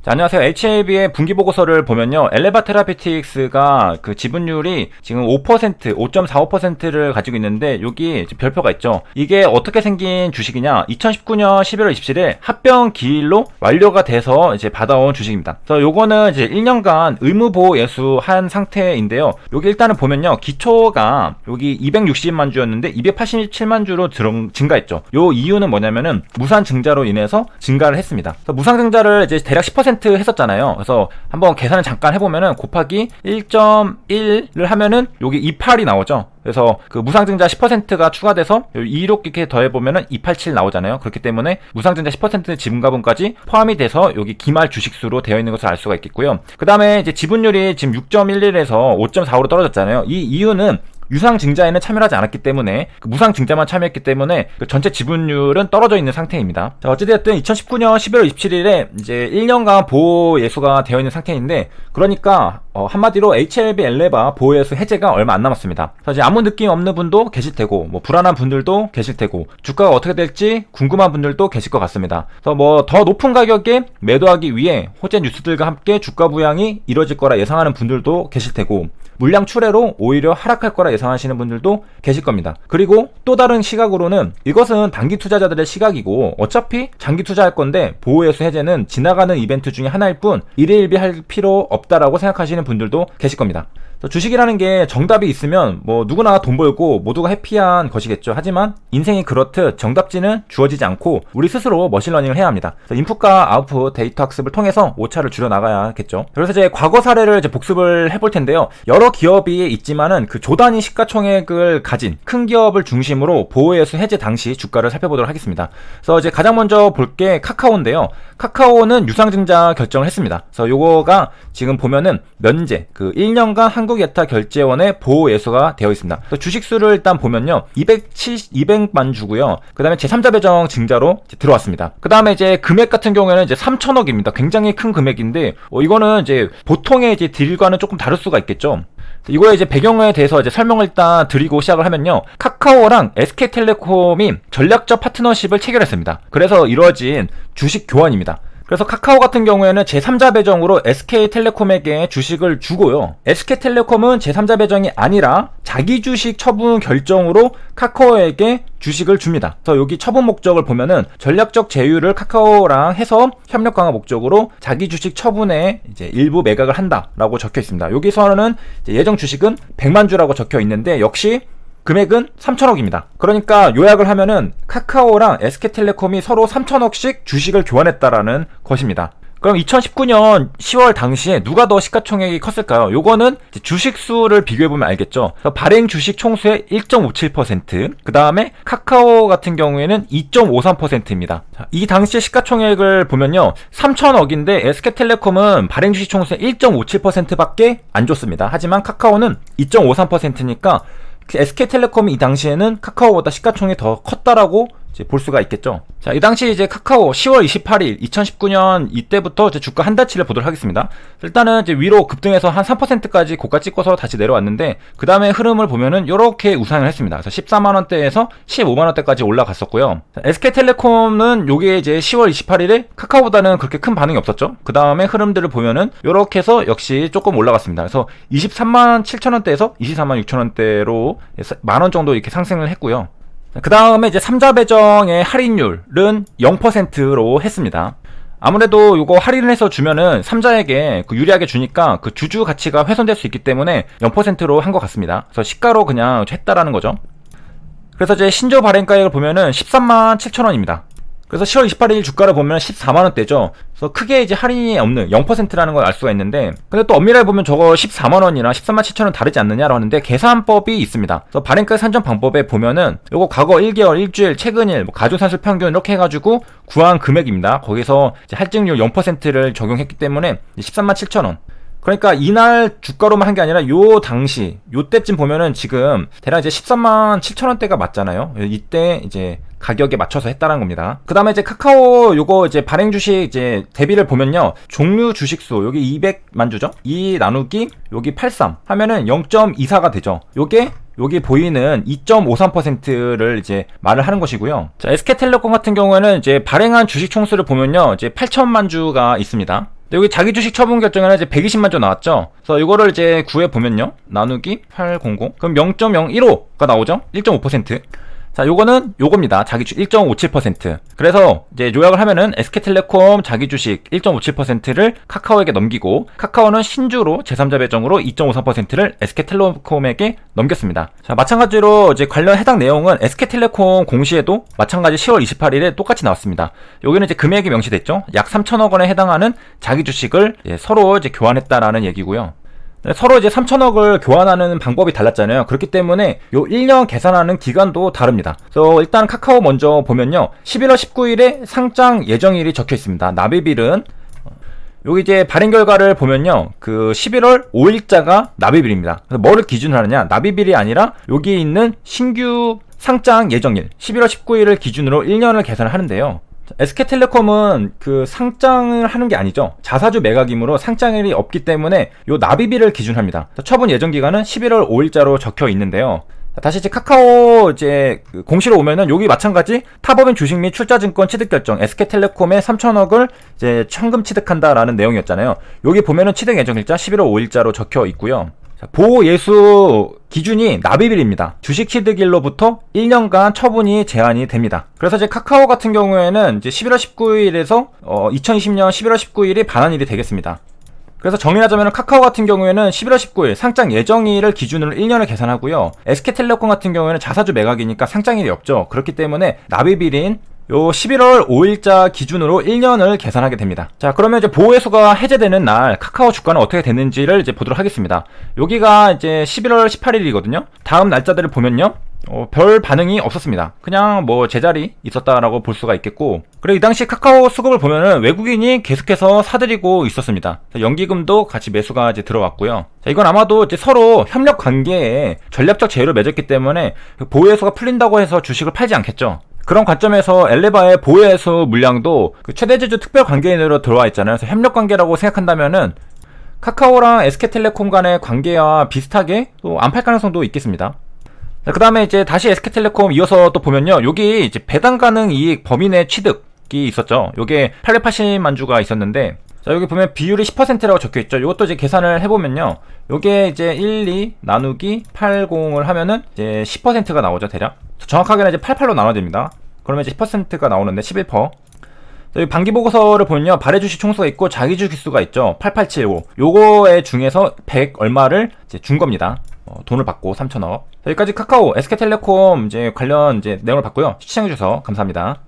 자, 안녕하세요. HLB의 분기보고서를 보면요, 엘레바 테라피틱스가 그 지분율이 지금 5%, 5.45%를 가지고 있는데, 여기 별표가 있죠. 이게 어떻게 생긴 주식이냐? 2019년 11월 27일 합병 기일로 완료가 돼서 이제 받아온 주식입니다. 그래서 요거는 이제 1년간 의무보호 예수한 상태인데요. 여기 일단은 보면요, 기초가 여기 260만 주였는데 287만 주로 증가했죠. 요 이유는 뭐냐면은 무상증자로 인해서 증가를 했습니다. 그래서 무상증자를 이제 대략 10% 했었잖아요. 그래서 한번 계산을 잠깐 해보면은 곱하기 1.1을 하면은 여기 28이 나오죠. 그래서 그 무상증자 10%가 추가돼서 26 이렇게 더해보면은 287 나오잖아요. 그렇기 때문에 무상증자 10% 지분가분까지 포함이 돼서 여기 기말 주식수로 되어 있는 것을 알 수가 있겠고요. 그 다음에 이제 지분율이 지금 6.11에서 5.45로 떨어졌잖아요. 이 이유는 유상증자에는 참여하지 않았기 때문에, 그 무상증자만 참여했기 때문에 그 전체 지분율은 떨어져 있는 상태입니다. 자, 어찌됐든 2019년 11월 27일에 이제 1년간 보호 예수가 되어 있는 상태인데, 그러니까 한마디로 HLB 엘레바 보호 예수 해제가 얼마 안 남았습니다. 그래서 이제 아무 느낌 없는 분도 계실 테고, 뭐 불안한 분들도 계실 테고, 주가가 어떻게 될지 궁금한 분들도 계실 것 같습니다. 그래서 뭐 더 높은 가격에 매도하기 위해 호재 뉴스들과 함께 주가 부양이 이뤄질 거라 예상하는 분들도 계실 테고, 물량 출회로 오히려 하락할 거라 예상하시는 분들도 계실 겁니다. 그리고 또 다른 시각으로는 이것은 단기 투자자들의 시각이고, 어차피 장기 투자할 건데 보호예수 해제는 지나가는 이벤트 중에 하나일 뿐 일희일비할 필요 없다라고 생각하시는 분들도 계실 겁니다. 주식이라는 게 정답이 있으면 뭐 누구나 돈 벌고 모두가 해피한 것이겠죠. 하지만 인생이 그렇듯 정답지는 주어지지 않고 우리 스스로 머신러닝을 해야 합니다. 인풋과 아웃풋 데이터 학습을 통해서 오차를 줄여 나가야겠죠. 그래서 이제 과거 사례를 이제 복습을 해볼 텐데요. 여러 기업이 있지만은 그 조 단위 시가총액을 가진 큰 기업을 중심으로 보호예수 해제 당시 주가를 살펴보도록 하겠습니다. 그래서 이제 가장 먼저 볼 게 카카오인데요. 카카오는 유상증자 결정을 했습니다. 그래서 요거가 지금 보면은 면제, 그 1년간 한국예타 결제원의 보호 예수가 되어 있습니다. 주식수를 일단 보면요, 200만 주고요. 그 다음에 제3자 배정 증자로 들어왔습니다. 그 다음에 이제 금액 같은 경우에는 이제 3천억입니다. 굉장히 큰 금액인데, 이거는 이제 보통의 이제 딜과는 조금 다를 수가 있겠죠. 이거의 이제 배경에 대해서 이제 설명을 일단 드리고 시작을 하면요, 카카오랑 SK텔레콤이 전략적 파트너십을 체결했습니다. 그래서 이루어진 주식 교환입니다. 그래서 카카오 같은 경우에는 제3자 배정으로 SK텔레콤에게 주식을 주고요, SK텔레콤은 제3자 배정이 아니라 자기 주식 처분 결정으로 카카오에게 주식을 줍니다. 그래서 여기 처분 목적을 보면은 전략적 제휴를 카카오랑 해서 협력 강화 목적으로 자기 주식 처분에 이제 일부 매각을 한다라고 적혀 있습니다. 여기서는 예정 주식은 100만 주라고 적혀 있는데, 역시 금액은 3천억입니다. 그러니까 요약을 하면은 카카오랑 SK텔레콤이 서로 3천억씩 주식을 교환했다라는 것입니다. 그럼 2019년 10월 당시에 누가 더 시가총액이 컸을까요? 요거는 주식수를 비교해보면 알겠죠. 발행 주식 총수의 1.57%, 그 다음에 카카오 같은 경우에는 2.53%입니다. 이 당시의 시가총액을 보면요, 3천억인데 SK텔레콤은 발행 주식 총수의 1.57%밖에 안 줬습니다. 하지만 카카오는 2.53%니까 SK텔레콤이 이 당시에는 카카오보다 시가총액이 더 컸다라고 이제 볼 수가 있겠죠. 자, 이 당시 이제 카카오 10월 28일 2019년 이때부터 이제 주가 한 달치를 보도록 하겠습니다. 일단은 이제 위로 급등해서 한 3%까지 고가 찍고서 다시 내려왔는데, 그 다음에 흐름을 보면은 이렇게 우상을 했습니다. 그래서 14만원대에서 15만원대까지 올라갔었고요. SK텔레콤은 요게 이제 10월 28일에 카카오보다는 그렇게 큰 반응이 없었죠. 그 다음에 흐름들을 보면은 요렇게 해서 역시 조금 올라갔습니다. 그래서 23만 7천원대에서 24만 6천원대로 만원 정도 이렇게 상승을 했고요. 그 다음에 이제 3자 배정의 할인율은 0%로 했습니다. 아무래도 이거 할인을 해서 주면은 3자에게 그 유리하게 주니까 그 주주 가치가 훼손될 수 있기 때문에 0%로 한 것 같습니다. 그래서 시가로 그냥 했다라는 거죠. 그래서 이제 신조 발행가액을 보면은 13만 7천원입니다. 그래서 10월 28일 주가를 보면 14만원대죠. 그래서 크게 이제 할인이 없는 0%라는 걸 알 수가 있는데, 근데 또 엄밀하게 보면 저거 14만원이나 13만 7천원 다르지 않느냐라고 하는데 계산법이 있습니다. 그래서 발행가 산정 방법에 보면은 요거 과거 1개월, 일주일, 최근일, 뭐 가중산술 평균 이렇게 해가지고 구한 금액입니다. 거기서 이제 할증률 0%를 적용했기 때문에 13만 7천원. 그러니까 이날 주가로만 한 게 아니라 요 당시 요때쯤 보면은 지금 대략 이제 13만 7천원대가 맞잖아요. 이때 이제 가격에 맞춰서 했다는 겁니다. 그 다음에 이제 카카오 요거 이제 발행 주식 이제 대비를 보면요, 종류 주식수 여기 200만 주죠. 2 나누기 여기 83 하면은 0.24가 되죠. 요게 여기 보이는 2.53%를 이제 말을 하는 것이고요. 자, SK텔레콤 같은 경우에는 이제 발행한 주식 총수를 보면요, 이제 8천만 주가 있습니다. 여기 자기 주식 처분 결정에는 이제 120만 조 나왔죠. 그래서 이거를 이제 구해 보면요. 나누기 800. 그럼 0.015가 나오죠. 1.5%. 자, 요거는 요겁니다. 자기 주식 1.57%. 그래서 이제 요약을 하면은 SK텔레콤 자기 주식 1.57%를 카카오에게 넘기고, 카카오는 신주로 제3자 배정으로 2.53%를 SK텔레콤에게 넘겼습니다. 자, 마찬가지로 이제 관련 해당 내용은 SK텔레콤 공시에도 마찬가지 10월 28일에 똑같이 나왔습니다. 여기는 이제 금액이 명시됐죠. 약 3천억 원에 해당하는 자기 주식을 서로 이제 교환했다라는 얘기고요. 서로 이제 3천억을 교환하는 방법이 달랐잖아요. 그렇기 때문에 요 1년 계산하는 기간도 다릅니다. 그래서 일단 카카오 먼저 보면요. 11월 19일에 상장 예정일이 적혀 있습니다. 납입일은 여기 이제 발행 결과를 보면요. 그 11월 5일자가 납입일입니다. 그래서 뭐를 기준으로 하느냐? 납입일이 아니라 여기 있는 신규 상장 예정일 11월 19일을 기준으로 1년을 계산을 하는데요. SK텔레콤은 그 상장을 하는 게 아니죠. 자사주 매각이므로 상장일이 없기 때문에 요 납입일을 기준합니다. 처분 예정 기간은 11월 5일자로 적혀 있는데요. 다시 이제 카카오 이제 공시로 오면은 여기 마찬가지 타법인 주식 및 출자증권 취득 결정 SK텔레콤의 3천억을 이제 현금 취득한다라는 내용이었잖아요. 여기 보면은 취득 예정일자 11월 5일자로 적혀 있고요. 보호예수 기준이 납입일입니다. 주식 취득일로부터 1년간 처분이 제한이 됩니다. 그래서 이제 카카오 같은 경우에는 이제 11월 19일에서 2020년 11월 19일이 반환일이 되겠습니다. 그래서 정리하자면 카카오 같은 경우에는 11월 19일 상장 예정일을 기준으로 1년을 계산하고요. SK텔레콤 같은 경우에는 자사주 매각이니까 상장일이 없죠. 그렇기 때문에 납입일인 요 11월 5일자 기준으로 1년을 계산하게 됩니다. 자, 그러면 이제 보호예수가 해제되는 날 카카오 주가는 어떻게 됐는지를 이제 보도록 하겠습니다. 여기가 이제 11월 18일이거든요. 다음 날짜들을 보면요. 별 반응이 없었습니다. 그냥 뭐 제자리 있었다라고 볼 수가 있겠고, 그리고 이 당시 카카오 수급을 보면은 외국인이 계속해서 사들이고 있었습니다. 연기금도 같이 매수가 이제 들어왔고요. 자, 이건 아마도 이제 서로 협력 관계에 전략적 제휴를 맺었기 때문에 보호예수가 풀린다고 해서 주식을 팔지 않겠죠. 그런 관점에서 엘레바의 보호예수 물량도 그 최대주주 특별관계인으로 들어와 있잖아요. 그래서 협력관계라고 생각한다면은 카카오랑 SK텔레콤 간의 관계와 비슷하게 또 안 팔 가능성도 있겠습니다. 그 다음에 이제 다시 SK텔레콤 이어서 또 보면요. 여기 이제 배당 가능 이익 범위 내 취득이 있었죠. 요게 880만 주가 있었는데, 자, 여기 보면 비율이 10%라고 적혀 있죠. 이것도 이제 계산을 해보면요. 요게 이제 1, 2 나누기 80을 하면은 이제 10%가 나오죠, 대략. 정확하게는 이제 88로 나눠야 됩니다. 그러면 이제 10%가 나오는데 11%. 여기 반기보고서를 보면요. 발해주식 총수가 있고 자기주식 수가 있죠. 8875. 요거에 중에서 100 얼마를 이제 준 겁니다. 돈을 받고 3천억. 여기까지 카카오, SK텔레콤 이제 관련 이제 내용을 봤고요. 시청해주셔서 감사합니다.